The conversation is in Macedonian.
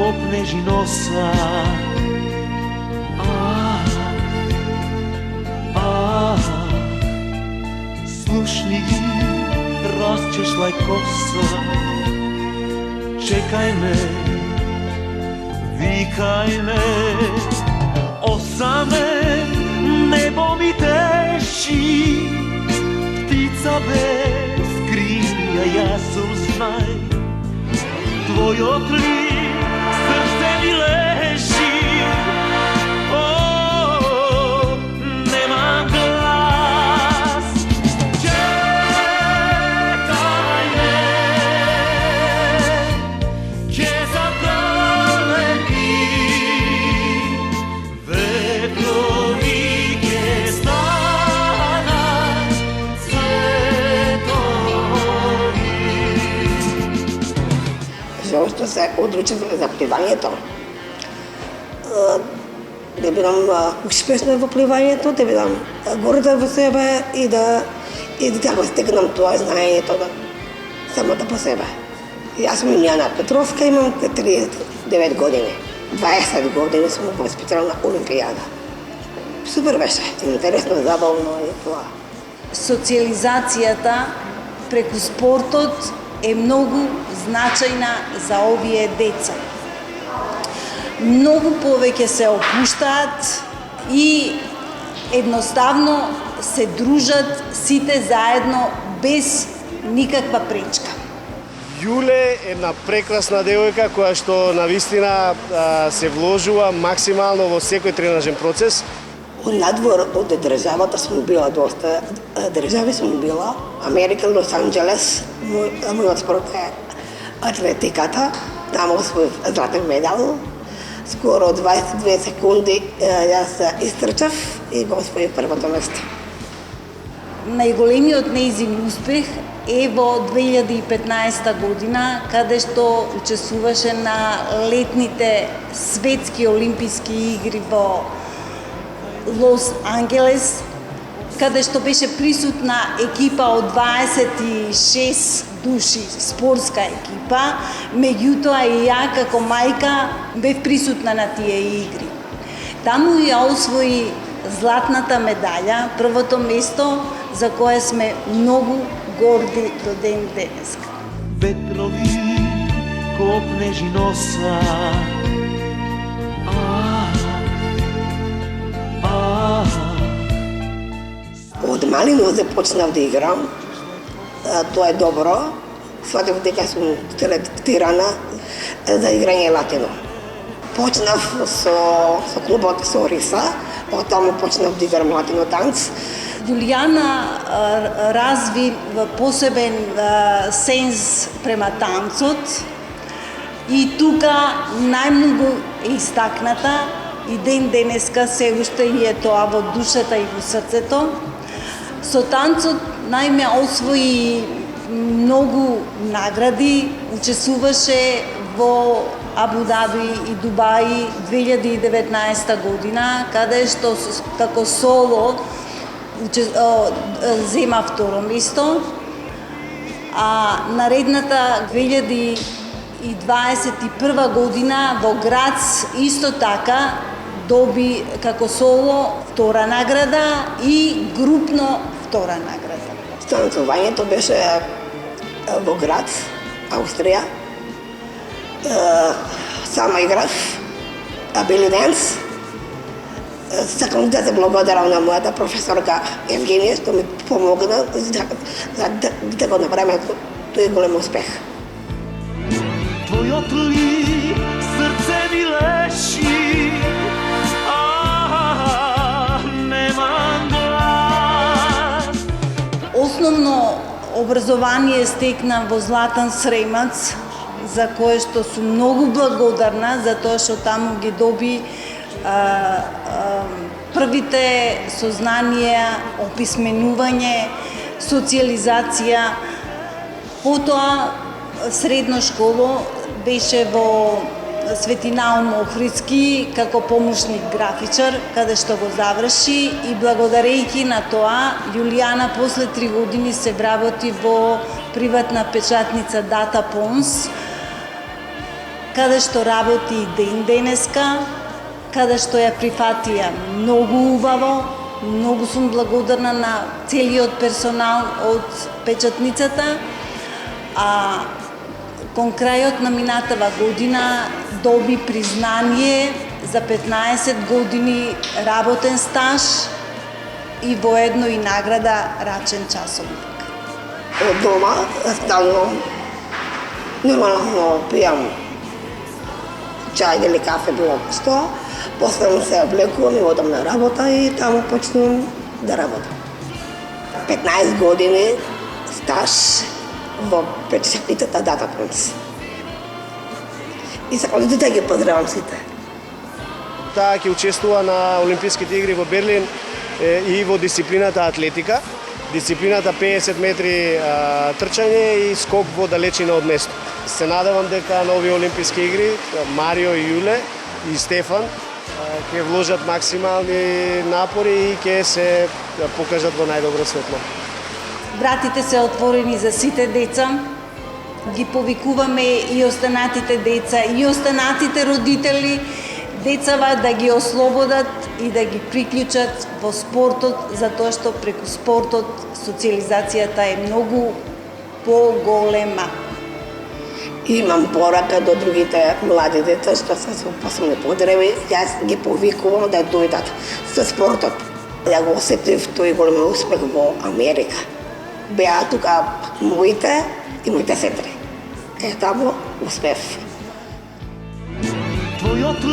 kopneš i nosa. Slušni, raščešljaj kosa. Čekaj me, vikaj me. Osame, nebo mi teši. Ptica bez krila, ja sam znaj. Tvoj otlip srce mi leži. Nemam glas. Čekaj me, će zaproleti. Vetrovi će stanat cvetovi. Zašto se odlučila za plivanjето? Да бидам успешна во пливањето, да бидам горда во себе и да го стегнам тоа знаењето самата по себе. Јас сум Илијана Петровска, имам 39 години. 20 години сум воспитала на Олимпијада. Супер беше, интересно, забавно и тоа. Социализацијата преку спортот е многу значајна за овие деца. Многу повеќе се опуштаат и едноставно се дружат сите заедно без никаква пречка. Јуле е една прекрасна девојка која што навистина се вложува максимално во секој тренажен процес. Надвор од државата сум била доста држави сум била. Америка, Лос Анџелес, мојот спорт е атлетиката. Таму освоив златен медал. Скоро 22 секунди јас истрчав и го освоив првото место. Најголемиот нејзин успех е во 2015 година, каде што учествуваше на летните светски олимписки игри во Лос Анџелес, каде што беше присутна екипа од 26 души, спортска екипа, меѓутоа и ја како мајка бев присутна на тие игри. Таму ја освои златната медаља, првото место за кое сме многу горди до ден денеска. Ветрови kopneš i nosa. Од малино започнав да играм. Тоа е добро. Сватев дека сум третирана за играње латино. Почнав со клубот со Риса, потаму почнав да играм латино танц. Јулијана разви посебен сенс према танцот и тука најмногу е истакната и ден денеска се уште и е тоа во душата и во срцето. Со танцот најме освои многу награди, учествуваше во Абу Даби и Дубаи 2019 година, каде што како соло зема второ место, а наредната 2021 година во Грац исто така доби како соло втора награда и групно втора награда. Танцувањето беше во Грац, Австрија. Сама играв белли денс. Сакам да се благодарам на мојата професорка Евгенија што ми помогна да го направиме тој голем успех. Твојот лик срце ми леши, немам глас. Основно образование стекна во Златан Сремац, за кое што сум многу благодарна, за тоа што таму ги доби првите сознанија, описменување, социализација. Потоа средно школо беше во Свети Наум Охридски како помошник графичар, каде што го заврши и благодарејќи на тоа, Јулијана после 3 години се вработи во приватна печатница Дата Понс, каде што работи и ден денеска, каде што ја прифатија многу убаво. Многу сум благодарна на целиот персонал од печатницата, а кон крајот на минатава година доби признание за 15 години работен стаж и воедно и награда Рачен часовник. От дома стално нормално пијам чај или кафе било што, после се облекувам и одам на работа и таму почнувам да работам. 15 години стаж во печатницата Дата Принц. И сакам да ги поздравам сите. Таа ќе учествува на Олимписките игри во Берлин и во дисциплината атлетика, дисциплината 50 метри трчање и скок во далечина од место. Се надевам дека на овие Олимписки игри Марио и Јуле и Стефан ќе вложат максимални напори и ќе се покажат во најдобро светло. Вратите се отворени за сите деца. Ги повикуваме и останатите деца, и останатите родители, децава да ги ослободат и да ги приклучат во спортот, затоа што преку спортот социализацијата е многу поголема. Имам порака до другите млади деца што се со посебни подреби, јас ги повикувам да дојдат со спортот. Ја го осетив тој голем успех во Америка. Беа тука моите и моите сестри. Таму успев. Твојот